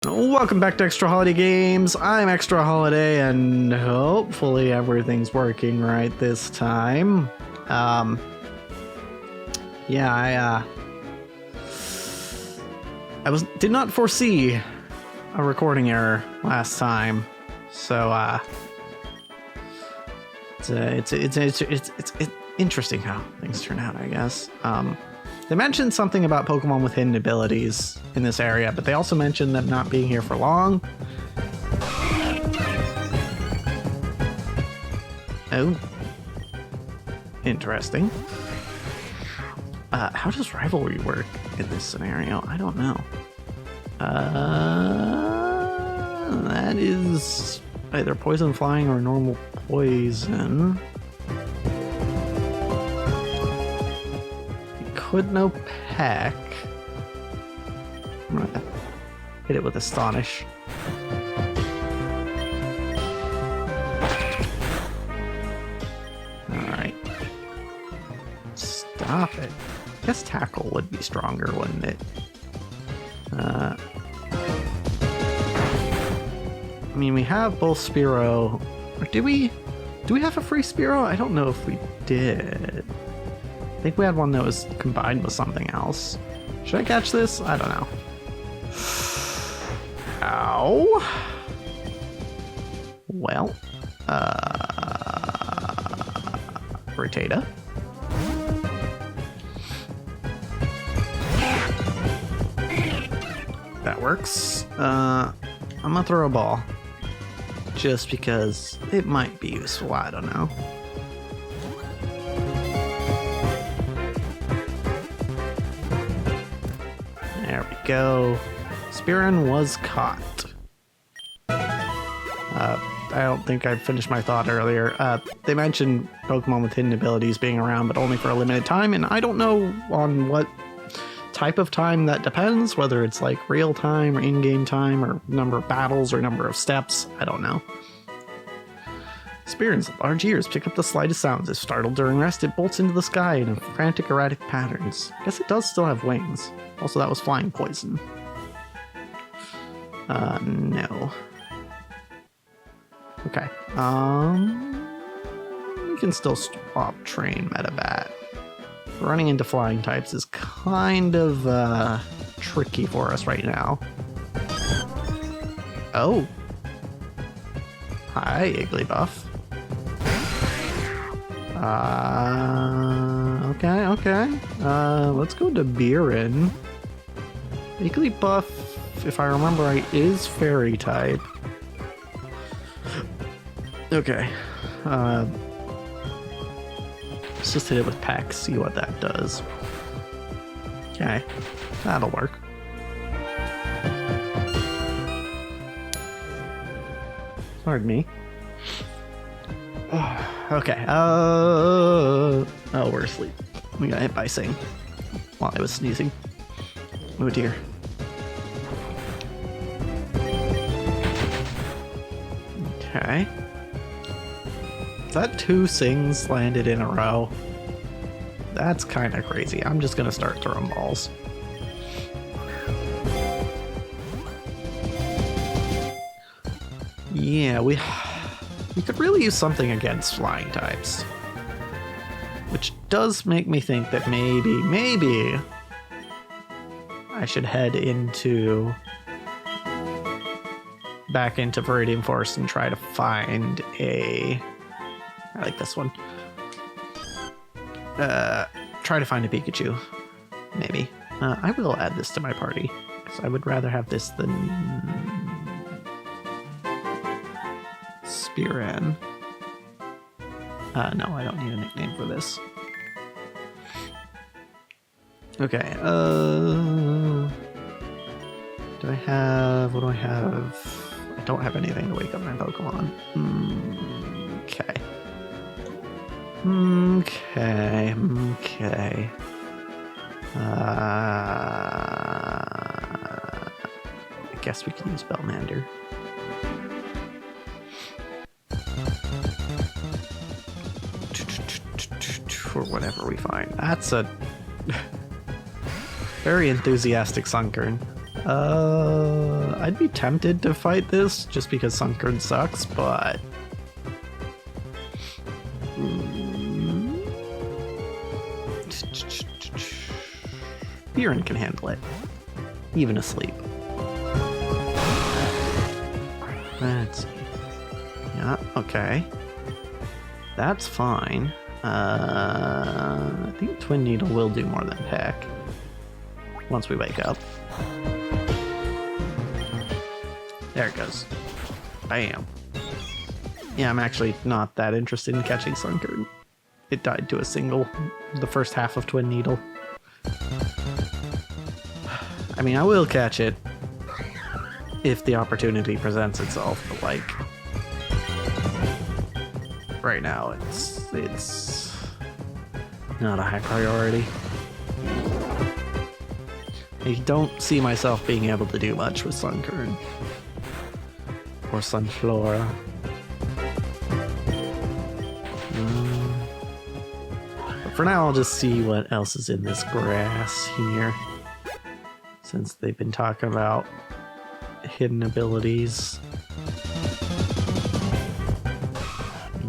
Welcome back to Extra Holiday Games. I'm Extra Holiday, and hopefully everything's working right this time. Yeah, I did not foresee a recording error last time, so it's interesting how things turn out, I guess. They mentioned something about Pokemon with hidden abilities in this area, but they also mentioned them not being here for long. Oh. Interesting. How does rivalry work in this scenario? I don't know. That is either poison flying or normal poison. Could no peck. I'm gonna hit it with Astonish. Alright. Stop it. I guess Tackle would be stronger, wouldn't it? I mean, we have both Spearow. Or do we have a free Spearow? I don't know if we did. I think we had one that was combined with something else. Should I catch this? I don't know. Ow. Well, Rotata. That works. I'm gonna throw a ball. Just because it might be useful, I don't know. There we go. Spearin was caught. I don't think I finished my thought earlier. They mentioned Pokemon with hidden abilities being around, but only for a limited time, and I don't know on what type of time that depends, whether it's like real time or in-game time or number of battles or number of steps. I don't know. Spearin's large ears pick up the slightest sounds. If startled during rest, it bolts into the sky in frantic, erratic patterns. I guess it does still have wings. Also, that was flying poison. No. Okay. We can still swap train Metabat. Running into flying types is kind of tricky for us right now. Oh. Hi, Igglybuff. Okay. Let's go to Birin. Igglybuff, if I remember right, is fairy type. Okay. Let's just hit it with Peck, see what that does. Okay, that'll work. Pardon me. Okay, oh, we're asleep. We got hit by Sing while I was sneezing. Oh dear. Okay. Is that 2 Sings landed in a row? That's kind of crazy. I'm just gonna start throwing balls. Yeah, we could really use something against flying types. Which does make me think that maybe I should head back into Viridian Forest and try to find I like this one. Try to find a Pikachu. Maybe. I will add this to my party, because I would rather have this than Spearin. No, I don't need a nickname for this. Okay, what do I have? I don't have anything to wake up my Pokemon. Okay. I guess we can use Bellmander. For whatever we find. That's a very enthusiastic Sunkern. I'd be tempted to fight this just because Sunkern sucks, but Buren can handle it, even asleep. Let's see. Yeah, okay. That's fine. I think Twin Needle will do more than Peck once we wake up. There it goes. Bam. Yeah, I'm actually not that interested in catching Sunkern. It died to a single the first half of Twin Needle. I mean, I will catch it if the opportunity presents itself, but like right now it's not a high priority. I don't see myself being able to do much with Sunkern or Sunflora. But for now, I'll just see what else is in this grass here, since they've been talking about hidden abilities.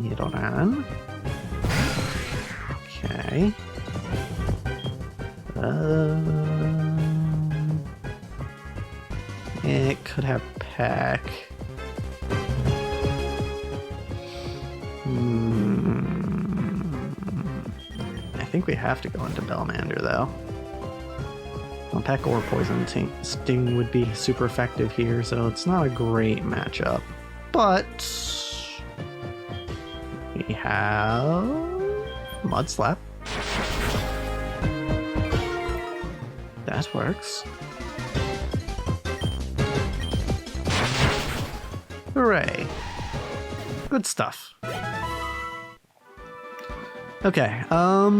Nidoran. Okay. It could have Peck. I think we have to go into Bellmander though. Well, Peck or Poison Sting would be super effective here, so it's not a great matchup. But we have Mud Slap. That works. Hooray. Good stuff. Okay, I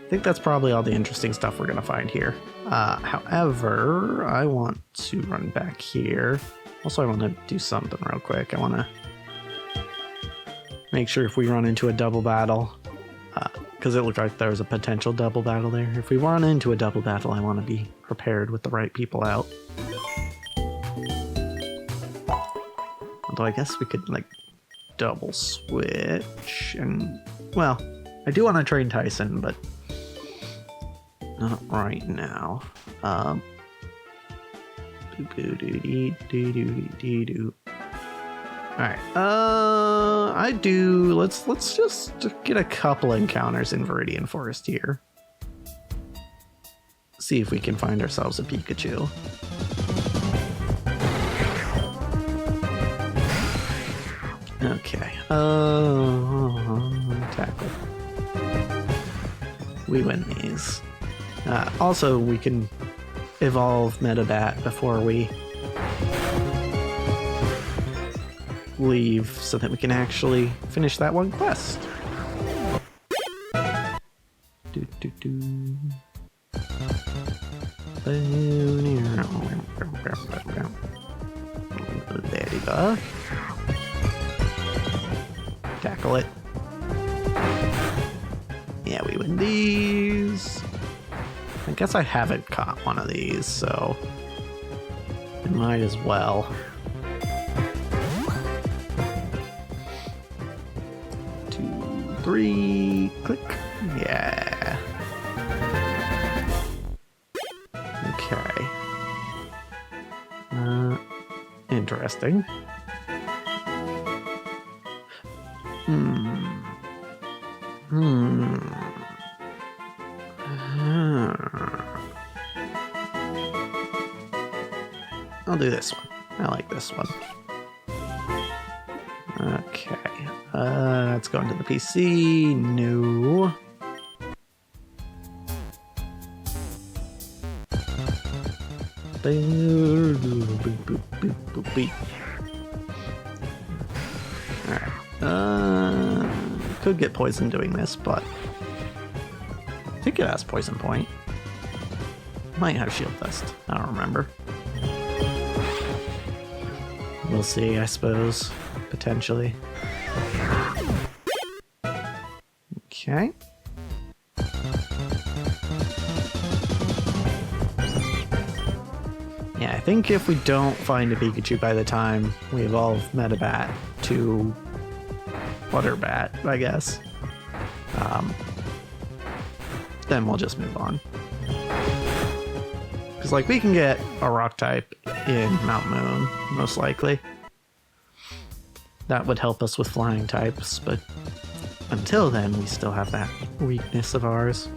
think that's probably all the interesting stuff we're gonna find here. However, I want to run back here. Also, I want to do something real quick. I want to make sure if we run into a double battle, because it looked like there was a potential double battle there. If we run into a double battle, I want to be prepared with the right people out. Although I guess we could like double switch and, well, I do want to train Tyson, but not right now. Alright, let's just get a couple encounters in Viridian Forest here. See if we can find ourselves a Pikachu. Okay, tackle. We win these. Also, we can evolve Metabat before we leave so that we can actually finish that one quest. Ladybug. Tackle it. Yeah, we win these. I guess I haven't caught one of these, so I might as well. Two, three, click. Yeah. Okay. Interesting. I'll do this one. I like this one. Okay. Let's go into the PC. No. Alright. Could get poison doing this, but I think it has poison point. Might have shield dust. I don't remember. We'll see, I suppose. Potentially. Okay. Yeah, I think if we don't find a Pikachu by the time we evolve Medibat to Butterbat, I guess, then we'll just move on. Because, like, we can get a rock type in Mount Moon, most likely. That would help us with flying types, but until then, we still have that weakness of ours.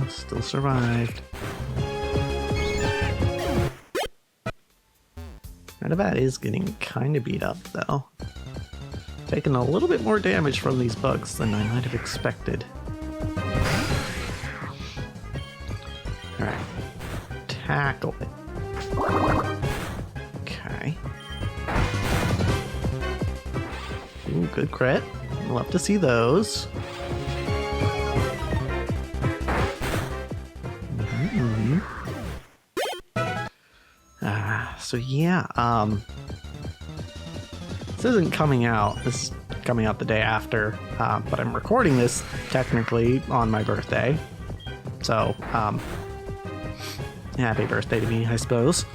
Still survived. Medibat is getting kind of beat up, though. Taking a little bit more damage from these bugs than I might have expected. Alright. Tackle it. Okay. Ooh, good crit. Love to see those. So yeah, this isn't coming out. This is coming out the day after, but I'm recording this technically on my birthday. So, happy birthday to me, I suppose.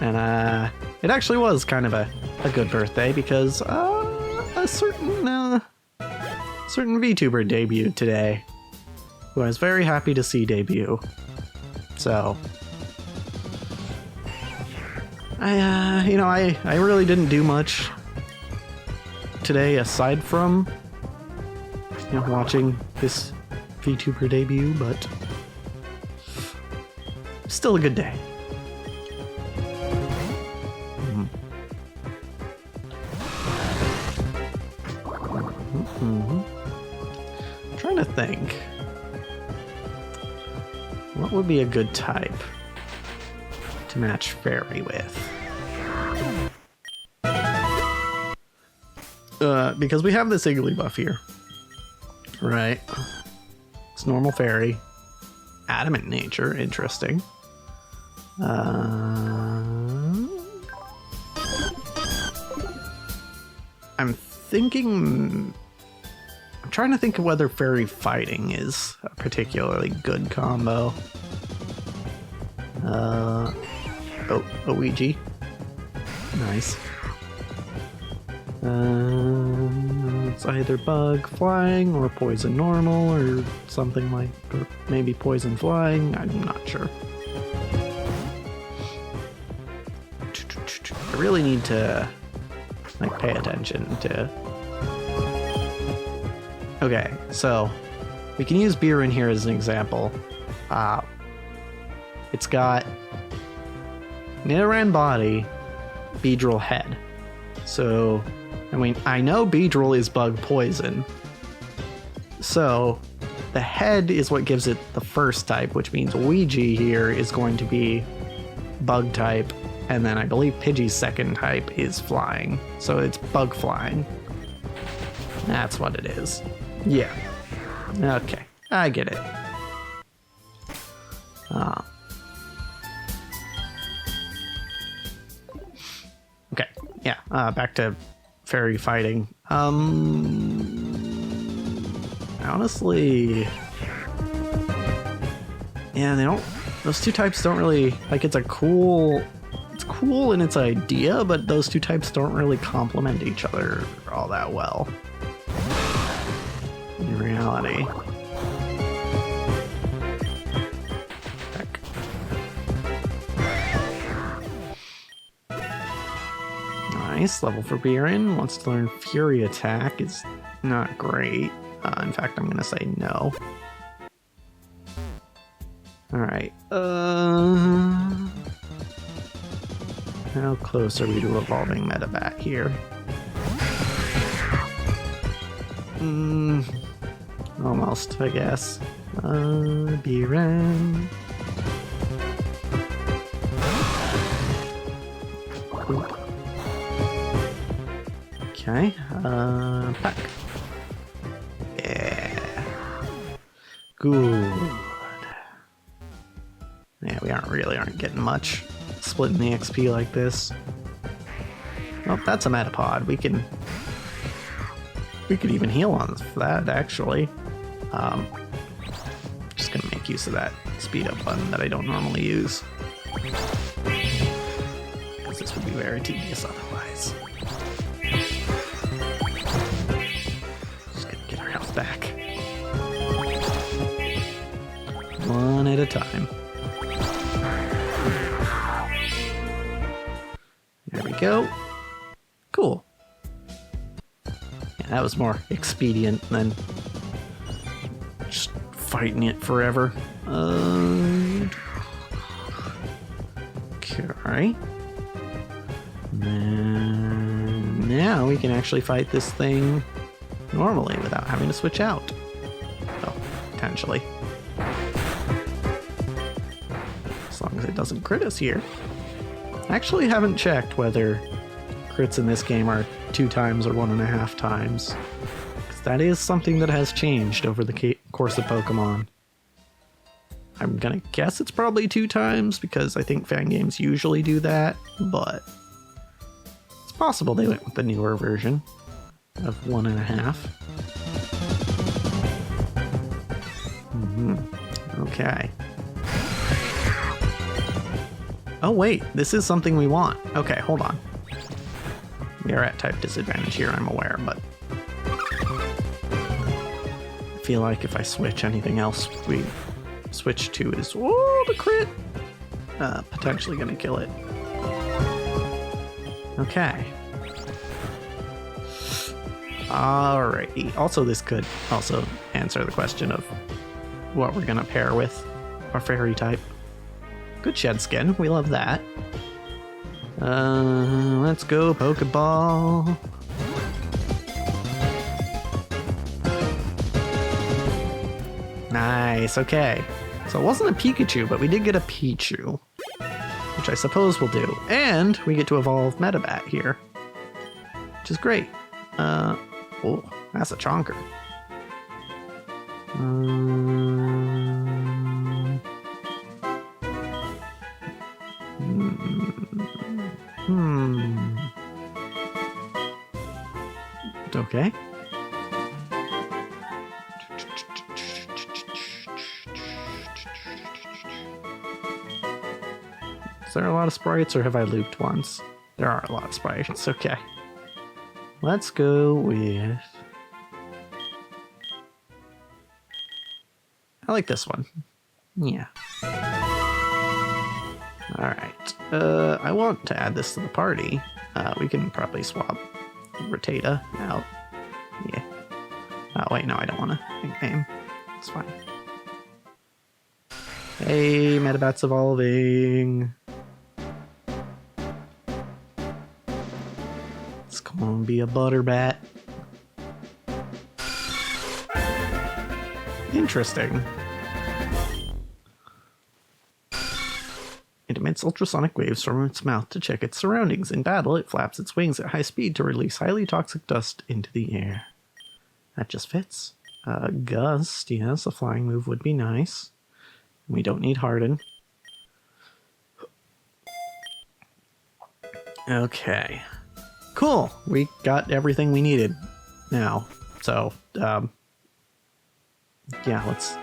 And it actually was kind of a good birthday because a certain VTuber debuted today, who I was very happy to see debut. So. I really didn't do much today aside from, watching this VTuber debut, but still a good day. I'm trying to think. What would be a good type to match Fairy with? Because we have this Igglybuff here, right? It's normal Fairy, adamant nature, interesting. I'm trying to think of whether Fairy Fighting is a particularly good combo. Ouija. Nice. It's either Bug Flying or Poison Normal or something like, or maybe Poison Flying. I'm not sure. I really need to pay attention to. Okay, so we can use Biren here as an example. It's got Nidoran body, Beedrill head. So, I know Beedrill is bug poison. So, the head is what gives it the first type, which means Ouija here is going to be bug type, and then I believe Pidgey's second type is flying. So it's bug flying. That's what it is. Yeah. Okay, I get it. Okay, yeah, back to Fairy Fighting. Honestly, yeah, those two types don't really, it's cool in its idea, but those two types don't really complement each other all that well. In reality. Heck. Nice, level for Biren. Wants to learn Fury Attack. Is not great. In fact, I'm gonna say no. Alright. How close are we to evolving Medibat here? Almost, I guess. Biren. Okay, pack. Yeah. Good. Yeah, we aren't getting much splitting the XP like this. Oh, that's a Metapod. We could even heal on that, actually. Just gonna make use of that speed up button that I don't normally use, because this would be very tedious otherwise. Just gonna get our health back. One at a time. There we go. Cool. Yeah, that was more expedient than just fighting it forever. Okay. Now we can actually fight this thing normally without having to switch out. Well, potentially. As long as it doesn't crit us here. I actually haven't checked whether crits in this game are 2 times or 1.5 times. Because that is something that has changed over the course of Pokemon. I'm gonna guess it's probably 2 times because I think Fangames usually do that, but it's possible they went with the newer version of 1.5. Okay. Oh wait, this is something we want. Okay, hold on. We are at type disadvantage here, I'm aware, but I feel like if I switch, anything else we switch to is, oh, the crit! Potentially gonna kill it. Okay. Alrighty. Also, this could also answer the question of what we're gonna pair with our fairy type. Good shed skin, we love that. Let's go Pokeball. Nice, okay. So it wasn't a Pikachu, but we did get a Pichu, which I suppose we'll do. And we get to evolve Metabat here, which is great. Oh, that's a Chonker. Okay. Is there a lot of sprites, or have I looped once? There are a lot of sprites. Okay. Let's go with... I like this one. Yeah. Alright. I want to add this to the party. We can probably swap Rattata out. Yeah. Oh, wait, no, I don't want to name. It's fine. Hey, Metabat's evolving. It's gonna be a Butterbat. Interesting. It emits ultrasonic waves from its mouth to check its surroundings. In battle, it flaps its wings at high speed to release highly toxic dust into the air. That just fits. Gust, yes, a flying move would be nice. We don't need Harden. Okay. Cool. We got everything we needed now. So, yeah, let's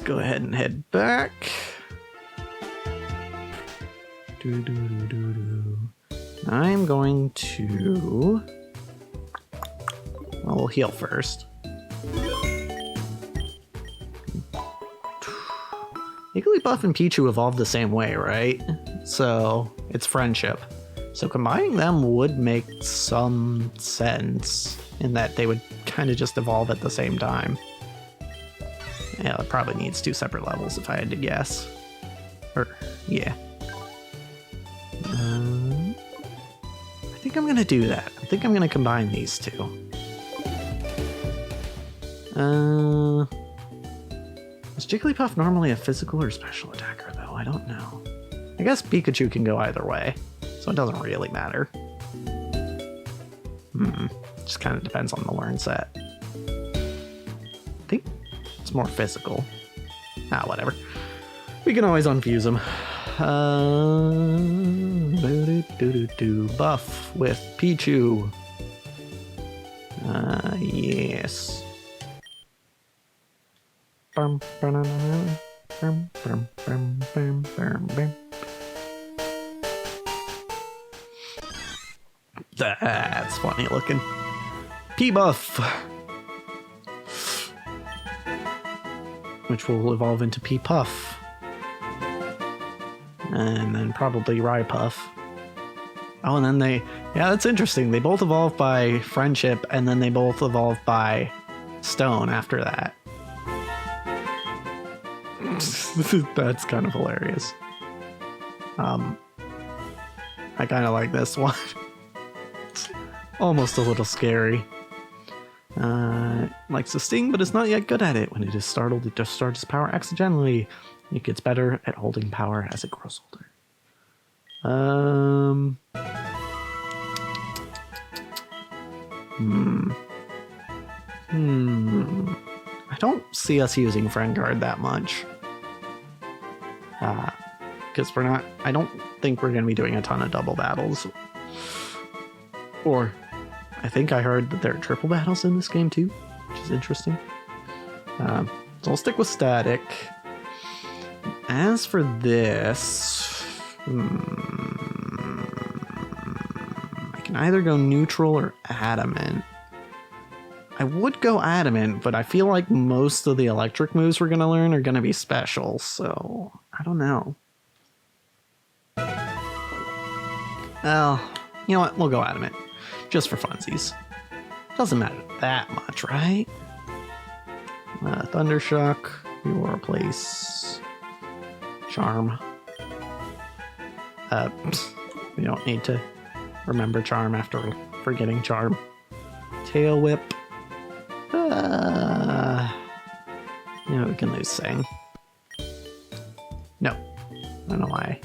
go ahead and head back. I'm going to... Well, we'll heal first. Jigglypuff and Pichu evolved the same way, right? So, it's friendship. So combining them would make some sense in that they would kind of just evolve at the same time. Yeah, it probably needs 2 separate levels if I had to guess. Or, yeah. I think I'm gonna do that. I think I'm gonna combine these 2. Is Jigglypuff normally a physical or special attacker, though? I don't know. I guess Pikachu can go either way, so it doesn't really matter. Just kind of depends on the learn set. I think it's more physical. Whatever. We can always unfuse them. Buff with Pichu. Yes. That's funny looking. P-Buff, which will evolve into P-Puff. And then probably Rye-Puff. Oh, and then yeah, that's interesting. They both evolve by friendship, and then they both evolve by stone after that. That's kind of hilarious. I kind of like this one. It's almost a little scary. Likes to sting, but is not yet good at it. When it is startled, it discharges power accidentally. It gets better at holding power as it grows older. I don't see us using Friend Guard that much. Because I don't think we're going to be doing a ton of double battles. Or, I think I heard that there are triple battles in this game too, which is interesting. So I'll stick with static. As for this, I can either go neutral or adamant. I would go adamant, but I feel like most of the electric moves we're going to learn are going to be special, so I don't know. Well, you know what? We'll go adamant. Just for funsies. Doesn't matter that much, right? Thundershock. We will replace Charm. We don't need to remember Charm after forgetting Charm. Tail Whip. We can lose Sang. No. I don't know why.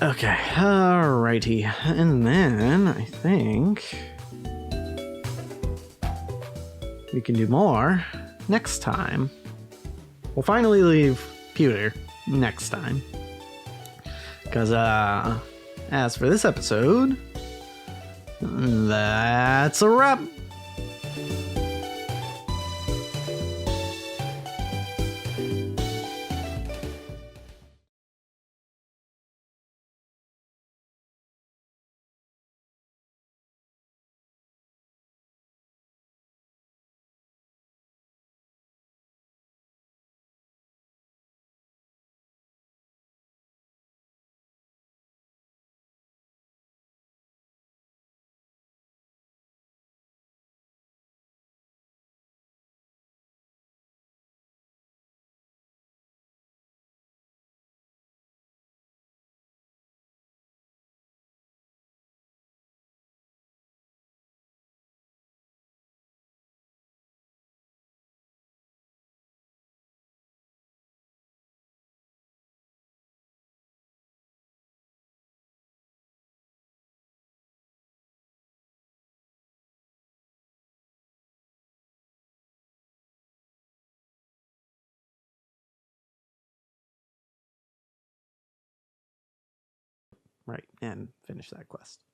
Okay, alrighty. And then I think we can do more next time. We'll finally leave Pewter next time. Because, as for this episode, that's a wrap. Right, and finish that quest.